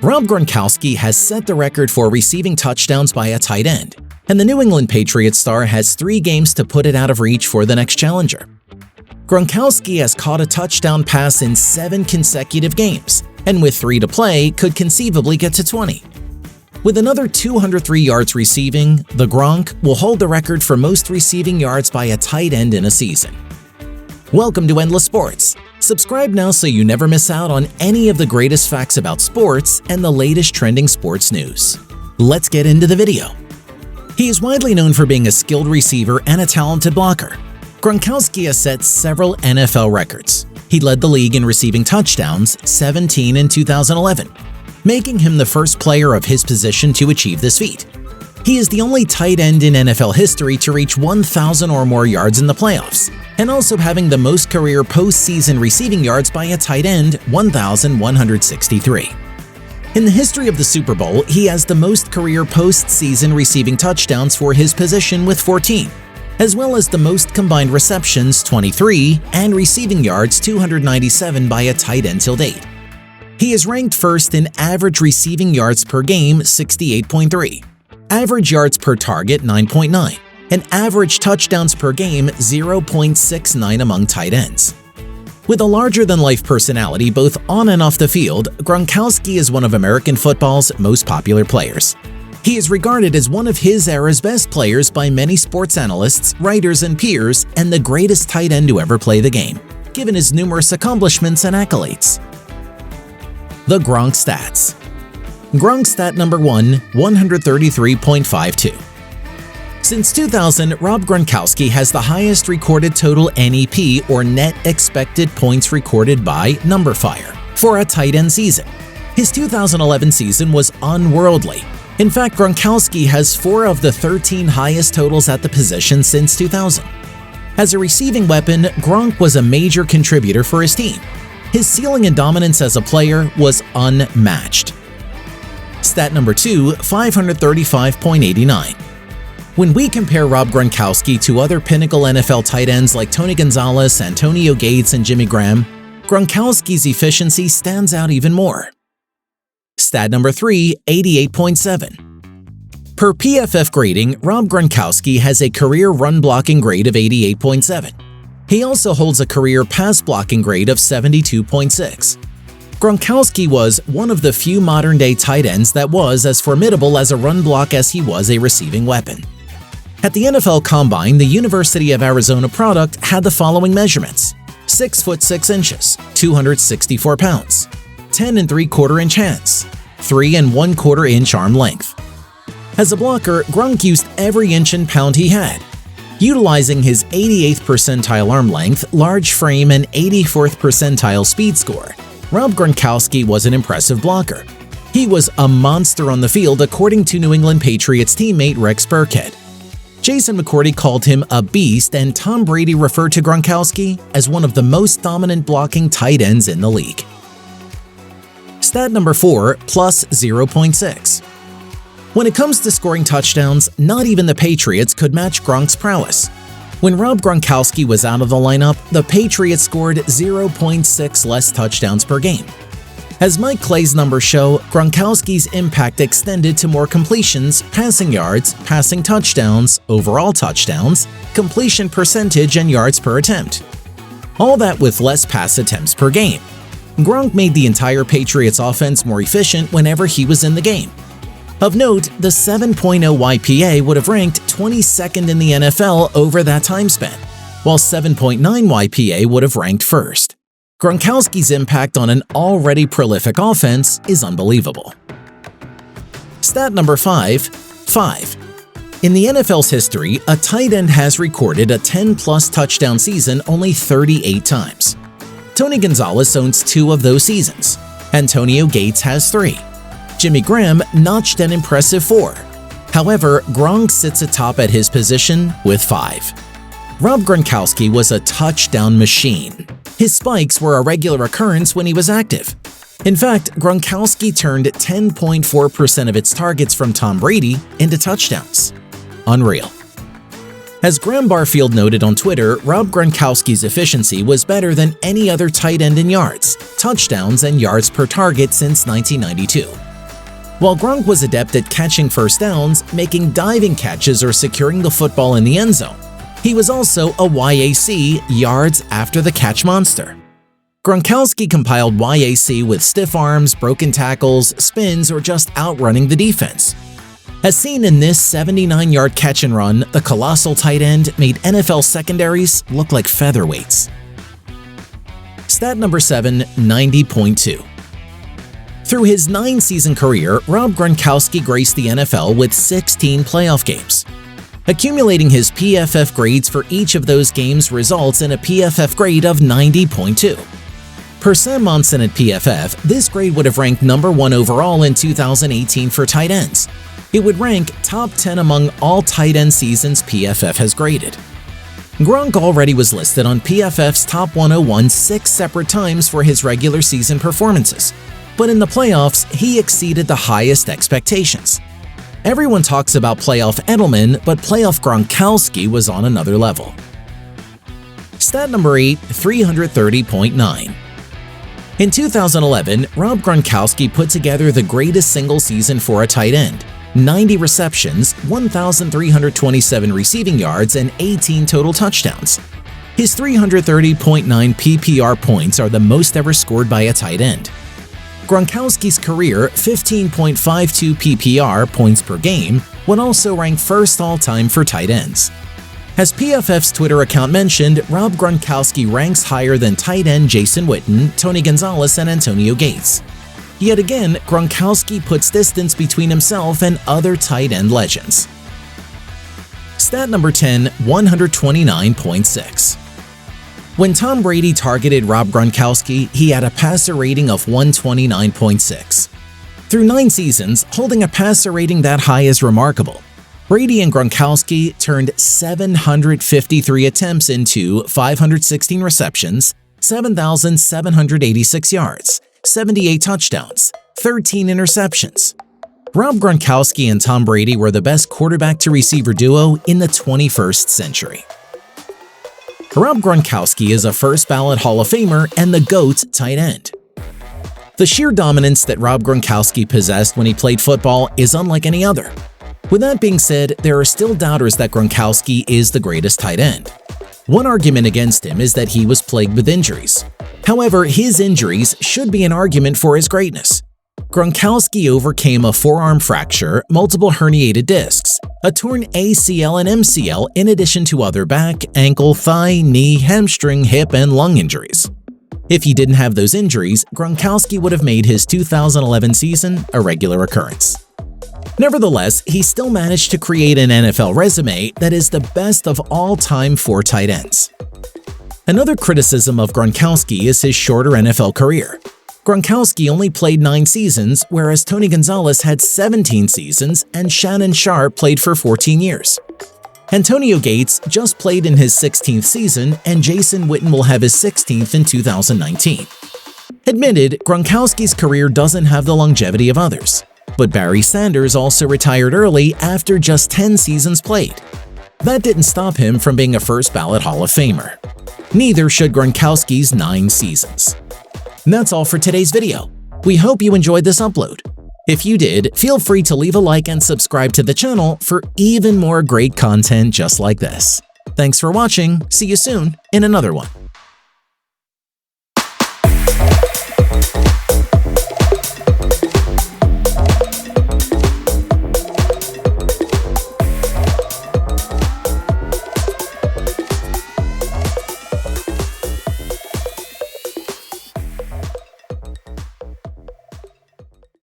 Rob Gronkowski has set the record for receiving touchdowns by a tight end, and the New England Patriots star has 3 games to put it out of reach for the next challenger. Gronkowski has caught a touchdown pass in 7 consecutive games, and with 3 to play, could conceivably get to 20. With another 203 yards receiving, the Gronk will hold the record for most receiving yards by a tight end in a season. Welcome to Endless Sports. Subscribe now so you never miss out on any of the greatest facts about sports and the latest trending sports news. Let's get into the video. He is widely known for being a skilled receiver and a talented blocker. Gronkowski has set several NFL records. He led the league in receiving touchdowns, 17 in 2011, making him the first player of his position to achieve this feat. He is the only tight end in NFL history to reach 1,000 or more yards in the playoffs, and also having the most career postseason receiving yards by a tight end, 1,163. In the history of the Super Bowl, he has the most career postseason receiving touchdowns for his position with 14, as well as the most combined receptions, 23, and receiving yards, 297 by a tight end till date. He is ranked first in average receiving yards per game, 68.3, average yards per target, 9.9, and average touchdowns per game, 0.69 among tight ends. With a larger-than-life personality both on and off the field, Gronkowski is one of American football's most popular players. He is regarded as one of his era's best players by many sports analysts, writers, and peers, and the greatest tight end to ever play the game, given his numerous accomplishments and accolades. The Gronk stats. Gronk stat number 1, 133.52. Since 2000, Rob Gronkowski has the highest recorded total NEP, or net expected points recorded by numberFire, for a tight end season. His 2011 season was unworldly. In fact, Gronkowski has 4 of the 13 highest totals at the position since 2000. As a receiving weapon, Gronk was a major contributor for his team. His ceiling and dominance as a player was unmatched. Stat number 2, 535.89. When we compare Rob Gronkowski to other pinnacle NFL tight ends like Tony Gonzalez, Antonio Gates, and Jimmy Graham, Gronkowski's efficiency stands out even more. Stat number 3, 88.7. Per PFF grading, Rob Gronkowski has a career run blocking grade of 88.7. He also holds a career pass blocking grade of 72.6. Gronkowski was one of the few modern-day tight ends that was as formidable as a run block as he was a receiving weapon. At the NFL Combine, the University of Arizona product had the following measurements: 6 foot 6 inches, 264 pounds, 10 3/4 inch hands, 3 1/4 inch arm length. As a blocker, Gronk used every inch and pound he had. Utilizing his 88th percentile arm length, large frame, and 84th percentile speed score, Rob Gronkowski was an impressive blocker. He was a monster on the field according to New England Patriots teammate Rex Burkhead. Jason McCourty called him a beast, and Tom Brady referred to Gronkowski as one of the most dominant blocking tight ends in the league. Stat number 4, plus 0.6. When it comes to scoring touchdowns, not even the Patriots could match Gronk's prowess. When Rob Gronkowski was out of the lineup, the Patriots scored 0.6 less touchdowns per game. As Mike Clay's numbers show, Gronkowski's impact extended to more completions, passing yards, passing touchdowns, overall touchdowns, completion percentage, and yards per attempt. All that with less pass attempts per game. Gronk made the entire Patriots offense more efficient whenever he was in the game. Of note, the 7.0 YPA would have ranked 22nd in the NFL over that time span, while 7.9 YPA would have ranked first. Gronkowski's impact on an already prolific offense is unbelievable. Stat number 5. In the NFL's history, a tight end has recorded a 10-plus touchdown season only 38 times. Tony Gonzalez owns 2 of those seasons. Antonio Gates has 3. Jimmy Graham notched an impressive 4. However, Gronk sits atop at his position with 5. Rob Gronkowski was a touchdown machine. His spikes were a regular occurrence when he was active. In fact, Gronkowski turned 10.4% of its targets from Tom Brady into touchdowns. Unreal. As Graham Barfield noted on Twitter, Rob Gronkowski's efficiency was better than any other tight end in yards, touchdowns, and yards per target since 1992. While Gronk was adept at catching first downs, making diving catches, or securing the football in the end zone, he was also a YAC, yards after the catch monster. Gronkowski compiled YAC with stiff arms, broken tackles, spins, or just outrunning the defense. As seen in this 79-yard catch and run, the colossal tight end made NFL secondaries look like featherweights. Stat number 7, 90.2. Through his 9-season career, Rob Gronkowski graced the NFL with 16 playoff games. Accumulating his PFF grades for each of those games results in a PFF grade of 90.2. Per Sam Monson at PFF, this grade would have ranked number 1 overall in 2018 for tight ends. It would rank top 10 among all tight end seasons PFF has graded. Gronk already was listed on PFF's Top 101 6 separate times for his regular season performances, but in the playoffs, he exceeded the highest expectations. Everyone talks about playoff Edelman, but playoff Gronkowski was on another level. Stat number 8, 330.9. In 2011, Rob Gronkowski put together the greatest single season for a tight end: 90 receptions, 1,327 receiving yards, and 18 total touchdowns. His 330.9 PPR points are the most ever scored by a tight end. Gronkowski's career 15.52 PPR points per game would also rank first all-time for tight ends. As PFF's Twitter account mentioned, Rob Gronkowski ranks higher than tight end Jason Witten, Tony Gonzalez, and Antonio Gates. Yet again, Gronkowski puts distance between himself and other tight end legends. Stat number 10, 129.6. When Tom Brady targeted Rob Gronkowski, he had a passer rating of 129.6. Through 9 seasons, holding a passer rating that high is remarkable. Brady and Gronkowski turned 753 attempts into 516 receptions, 7,786 yards, 78 touchdowns, 13 interceptions. Rob Gronkowski and Tom Brady were the best quarterback-to-receiver duo in the 21st century. Rob Gronkowski is a first-ballot Hall of Famer and the GOAT tight end. The sheer dominance that Rob Gronkowski possessed when he played football is unlike any other. With that being said, there are still doubters that Gronkowski is the greatest tight end. One argument against him is that he was plagued with injuries. However, his injuries should be an argument for his greatness. Gronkowski overcame a forearm fracture, multiple herniated discs, a torn ACL and MCL, in addition to other back, ankle, thigh, knee, hamstring, hip, and lung injuries. If he didn't have those injuries, Gronkowski would have made his 2011 season a regular occurrence. Nevertheless, he still managed to create an NFL resume that is the best of all time for tight ends. Another criticism of Gronkowski is his shorter NFL career. Gronkowski only played 9 seasons, whereas Tony Gonzalez had 17 seasons and Shannon Sharpe played for 14 years. Antonio Gates just played in his 16th season, and Jason Witten will have his 16th in 2019. Admitted, Gronkowski's career doesn't have the longevity of others. But Barry Sanders also retired early after just 10 seasons played. That didn't stop him from being a first-ballot Hall of Famer. Neither should Gronkowski's 9 seasons. And that's all for today's video. We hope you enjoyed this upload. If you did, feel free to leave a like and subscribe to the channel for even more great content just like this. Thanks for watching. See you soon in another one.